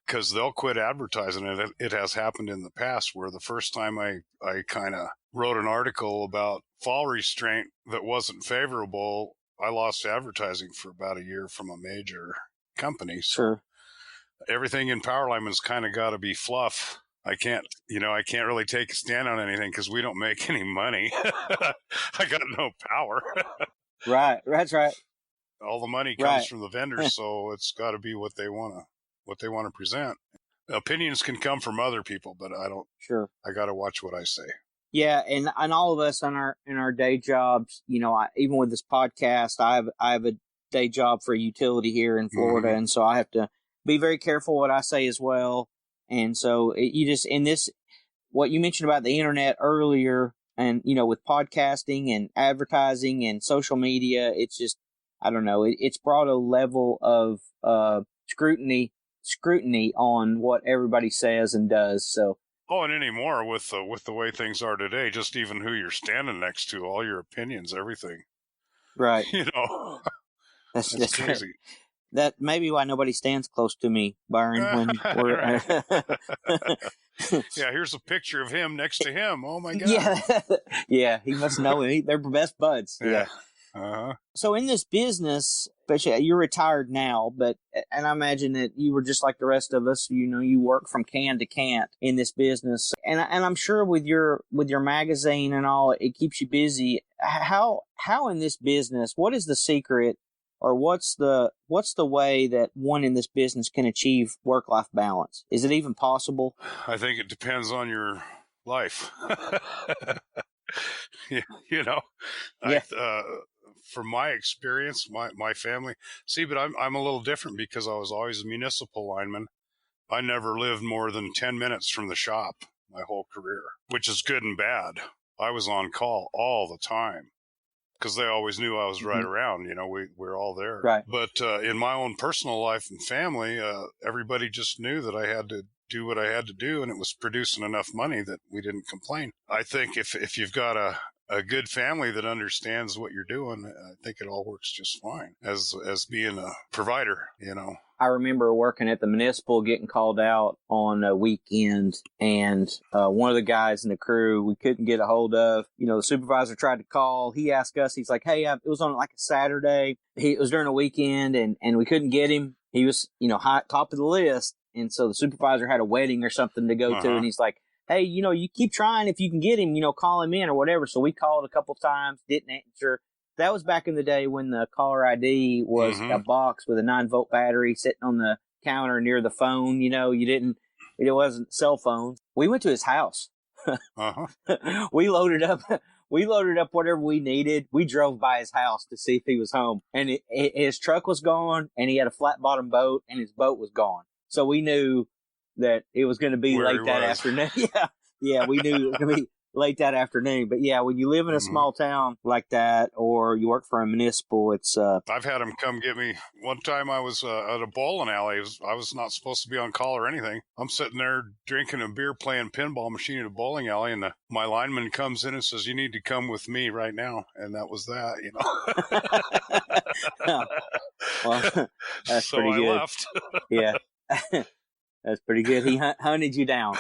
because they'll quit advertising it. It has happened in the past where the first time I kind of wrote an article about fall restraint that wasn't favorable, I lost advertising for about a year from a major company. So Sure. everything in Powerlineman's kind of got to be fluff. I can't really take a stand on anything because we don't make any money. I got no power. Right. That's right. All the money comes from the vendors, so it's got to be what they want to present. Opinions can come from other people, but I don't. Sure. I got to watch what I say. Yeah, and all of us in our day jobs, even with this podcast, I have a day job for a utility here in Florida, and so I have to be very careful what I say as well. And so what you mentioned about the internet earlier, and with podcasting and advertising and social media, it's just, I don't know, it's brought a level of scrutiny on what everybody says and does. So. Oh, and anymore with the way things are today, just even who you're standing next to, all your opinions, everything. Right. That's crazy. Right. That may be why nobody stands close to me, Byron. When we're yeah, here's a picture of him next to him. Oh my God. Yeah, he must know him. They're best buds. Yeah. Uh-huh. So in this business, especially you're retired now, and I imagine that you were just like the rest of us. You work from can to can't in this business, and I'm sure with your magazine and all, it keeps you busy. How in this business, what is the secret, or what's the way that one in this business can achieve work-life balance? Is it even possible? I think it depends on your life. From my experience, my family, but I'm a little different because I was always a municipal lineman. I never lived more than 10 minutes from the shop my whole career, which is good and bad. I was on call all the time because they always knew I was right around. We're all there. Right. But in my own personal life and family, everybody just knew that I had to do what I had to do, and it was producing enough money that we didn't complain. I think if you've got a good family that understands what you're doing, I think it all works just fine as being a provider, I remember working at the municipal, getting called out on a weekend, and one of the guys in the crew we couldn't get a hold of. The supervisor tried to call. He asked us, he's like, hey, it was on like a Saturday. It was during a weekend, and we couldn't get him. He was, high, top of the list. And so the supervisor had a wedding or something to go to, and he's like, hey, you keep trying. If you can get him, call him in or whatever. So we called a couple of times, didn't answer. That was back in the day when the caller ID was a box with a 9-volt battery sitting on the counter near the phone. It wasn't cell phone. We went to his house. We loaded up whatever we needed. We drove by his house to see if he was home, and his truck was gone, and he had a flat bottom boat, and his boat was gone. So we knew that it was going to be late that afternoon. Yeah, we knew it was going to be late that afternoon. But yeah, when you live in a small town like that, or you work for a municipal, it's I've had them come get me. One time I was at a bowling alley. I was not supposed to be on call or anything. I'm sitting there drinking a beer, playing pinball machine at a bowling alley, and my lineman comes in and says, "You need to come with me right now." And that was that, Well, that's so pretty good. I left. Yeah. That's pretty good. He hunted you down.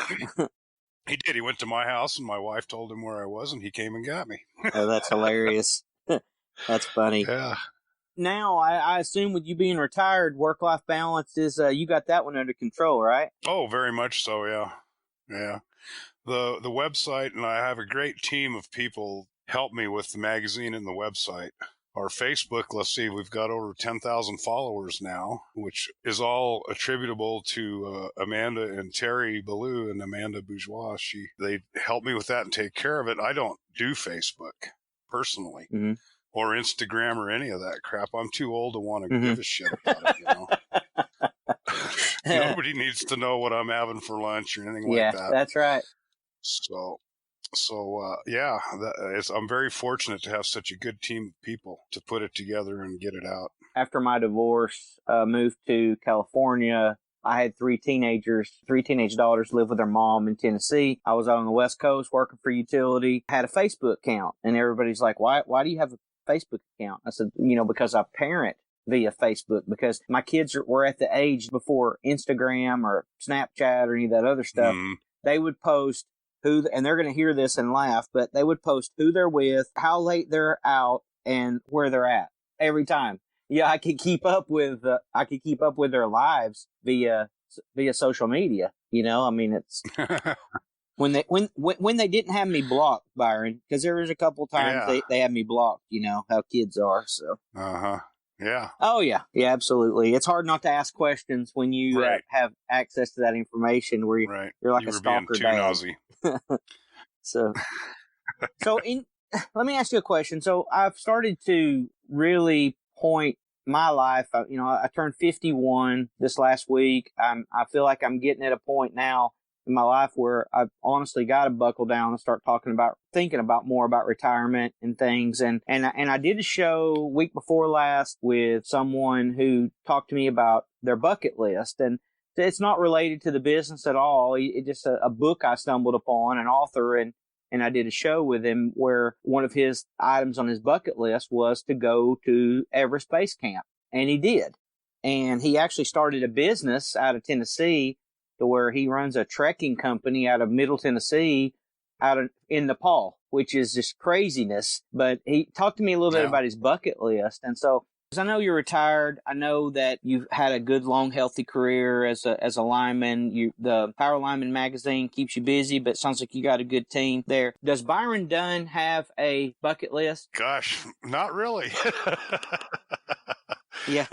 He did. He went to my house, and my wife told him where I was, and he came and got me. Oh, that's hilarious. That's funny. Yeah. Now, I assume with you being retired, work-life balance is, you got that one under control, right? Oh, very much so, yeah. Yeah. The website, and I have a great team of people help me with the magazine and the website. Our Facebook, let's see, we've got over 10,000 followers now, which is all attributable to Amanda and Terry Ballou and Amanda Bourgeois. They help me with that and take care of it. I don't do Facebook personally or Instagram or any of that crap. I'm too old to want to give a shit about it, Nobody needs to know what I'm having for lunch or anything like that. Yeah, that's right. I'm very fortunate to have such a good team of people to put it together and get it out. After my divorce, moved to California, I had three teenage daughters live with their mom in Tennessee. I was out on the West Coast working for utility, had a Facebook account, and everybody's like, why do you have a Facebook account? I said, because I parent via Facebook because my kids were at the age before Instagram or Snapchat or any of that other stuff. They would post and they're going to hear this and laugh, but they would post who they're with, how late they're out, and where they're at every time. Yeah, I could keep up with their lives via social media. I mean, it's when they didn't have me blocked, Byron, because there was a couple times they had me blocked. You know how kids are. So. Yeah. Oh yeah, absolutely. It's hard not to ask questions when you have access to that information. Where you're like a stalker being too nosy. So let me ask you a question. So I've started to really point my life. I turned 51 this last week. I feel like I'm getting at a point now in my life where I've honestly got to buckle down and start thinking about more about retirement and things. And I did a show week before last with someone who talked to me about their bucket list, and it's not related to the business at all. It's just a book I stumbled upon, an author, and I did a show with him where one of his items on his bucket list was to go to Everest Base Camp. And he did. And he actually started a business out of Tennessee to where he runs a trekking company out of Middle Tennessee in Nepal, which is just craziness. But he talked to me a little bit about his bucket list. And so, because I know you're retired, I know that you've had a good, long, healthy career as a lineman. The Powerlineman magazine keeps you busy, but it sounds like you got a good team there. Does Byron Dunn have a bucket list? Gosh, not really. Yeah.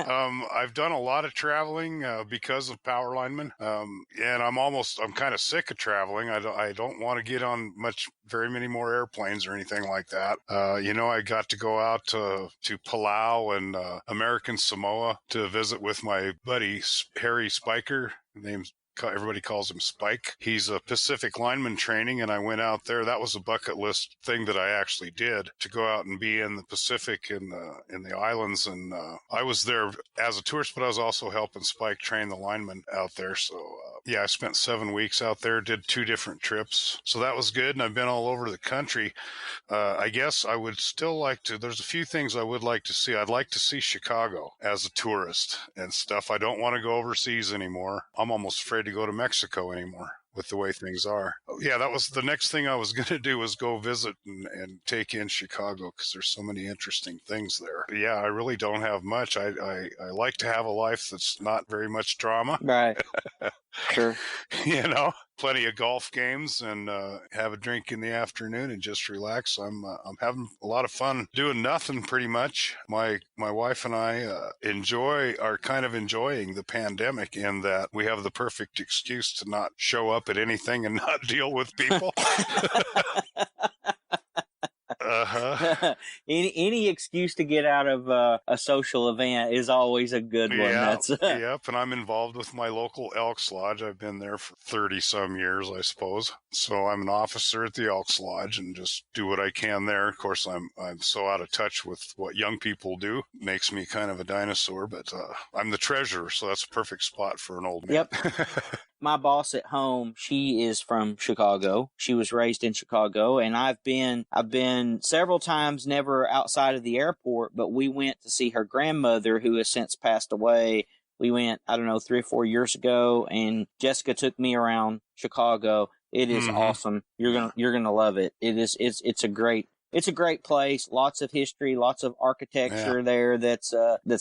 I've done a lot of traveling because of Powerlineman, and I'm kind of sick of traveling. I don't want to get on very many more airplanes or anything like that. I got to go out to Palau and American Samoa to visit with my buddy Harry Spiker. Everybody calls him Spike. He's a Pacific lineman training, and I went out there. That was a bucket list thing that I actually did, to go out and be in the Pacific in the islands. And I was there as a tourist, but I was also helping Spike train the linemen out there. So I spent 7 weeks out there, did 2 different trips. So that was good, and I've been all over the country. I guess I would still like to. There's a few things I would like to see. I'd like to see Chicago as a tourist and stuff. I don't want to go overseas anymore. I'm almost afraid to go to Mexico anymore with the way things are. Yeah, that was the next thing I was going to do, was go visit and take in Chicago, because there's so many interesting things there. But yeah, I really don't have much. I like to have a life that's not very much drama. Right. Sure. Plenty of golf games, and have a drink in the afternoon and just relax. I'm having a lot of fun doing nothing pretty much. My wife and I are kind of enjoying the pandemic in that we have the perfect excuse to not show up at anything and not deal with people. Any excuse to get out of a social event is always a good one. Yep. And I'm involved with my local Elks Lodge. I've been there for 30 some years, I suppose. So I'm an officer at the Elks Lodge and just do what I can there. Of course, I'm so out of touch with what young people do. It makes me kind of a dinosaur, but I'm the treasurer, so that's a perfect spot for an old man. Yep. My boss at home, she is from Chicago. She was raised in Chicago, and I've been several times, never outside of the airport, but we went to see her grandmother, who has since passed away. We went, 3 or 4 years ago, and Jessica took me around Chicago. It is awesome. You're gonna love it. It's a great place. Lots of history, lots of architecture there. That's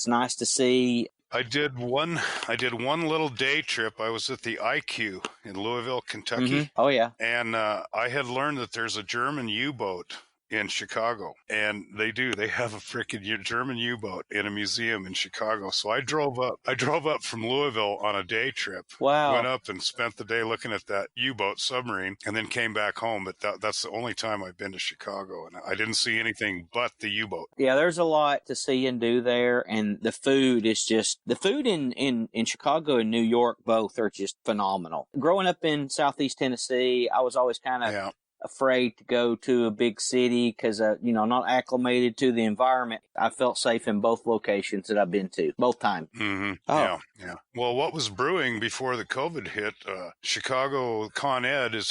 nice to see. I did one little day trip. I was at the IQ in Louisville, Kentucky. Oh yeah. And I had learned that there's a German U-boat in Chicago, and they have a freaking German U-boat in a museum in Chicago. So I drove up from Louisville on a day trip. Wow. Went up and spent the day looking at that U-boat submarine, and then came back home. But that's the only time I've been to Chicago, and I didn't see anything but the U-boat. Yeah, there's a lot to see and do there, and the food is just, the food in Chicago and New York both are just phenomenal. Growing up in Southeast Tennessee, I was always kind of afraid to go to a big city because, not acclimated to the environment. I felt safe in both locations that I've been to, both times. Mm-hmm. Oh. Yeah. Well, what was brewing before the COVID hit, Chicago Con Ed has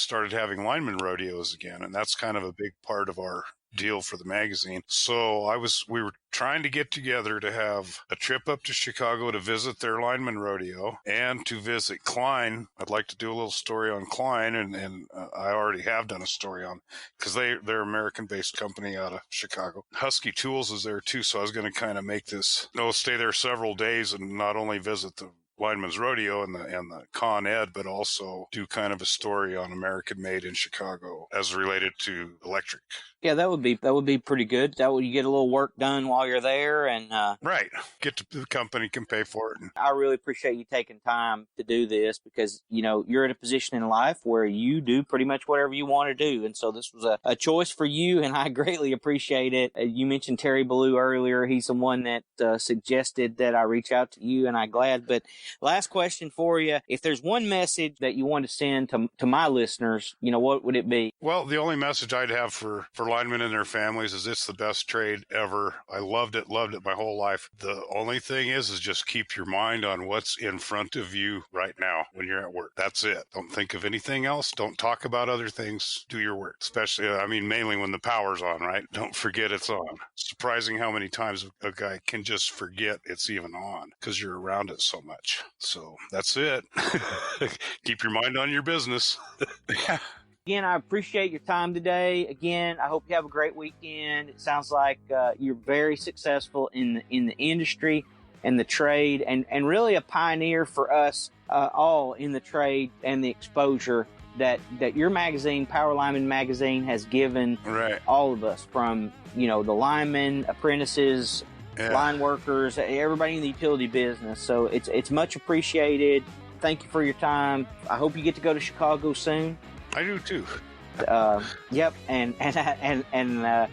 started having lineman rodeos again, and that's kind of a big part of our deal for the magazine. So we were trying to get together to have a trip up to Chicago to visit their lineman rodeo and to visit Klein. I'd like to do a little story on Klein, and I already have done a story on, because they're an American-based company out of Chicago. Husky Tools is there too, so I was going to kind of make this, stay there several days and not only visit the Lineman's Rodeo and the Con Ed, but also do kind of a story on American Made in Chicago as related to electric. Yeah, that would be pretty good. That would, you get a little work done while you're there, and right, the company can pay for it. I really appreciate you taking time to do this, because you're in a position in life where you do pretty much whatever you want to do, and so this was a choice for you, and I greatly appreciate it. You mentioned Terry Ballou earlier; he's the one that suggested that I reach out to you, and I'm glad. But last question for you: if there's one message that you want to send to my listeners, what would it be? Well, the only message I'd have for linemen and their families is it's the best trade ever. I loved it my whole life. The only thing is just keep your mind on what's in front of you right now when you're at work. That's it. Don't think of anything else. Don't talk about other things. Do your work, especially, mainly when the power's on, right? Don't forget it's on. Surprising how many times a guy can just forget it's even on because you're around it so much. So that's it. Keep your mind on your business. Again, I appreciate your time today. Again, I hope you have a great weekend. It sounds like you're very successful in the industry and the trade, and really a pioneer for us all in the trade and the exposure that your magazine, Powerlineman Magazine, has given all of us, from the linemen, apprentices, line workers, everybody in the utility business. So it's much appreciated. Thank you for your time. I hope you get to go to Chicago soon. I do too. Yep. And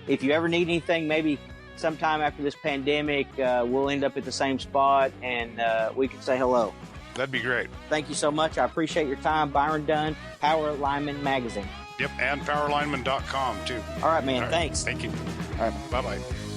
if you ever need anything, maybe sometime after this pandemic, we'll end up at the same spot and we can say hello. That'd be great. Thank you so much. I appreciate your time. Byron Dunn, Powerlineman Magazine. Yep. And powerlineman.com too. All right, man. All right. Thanks. Thank you. All right. Bye-bye.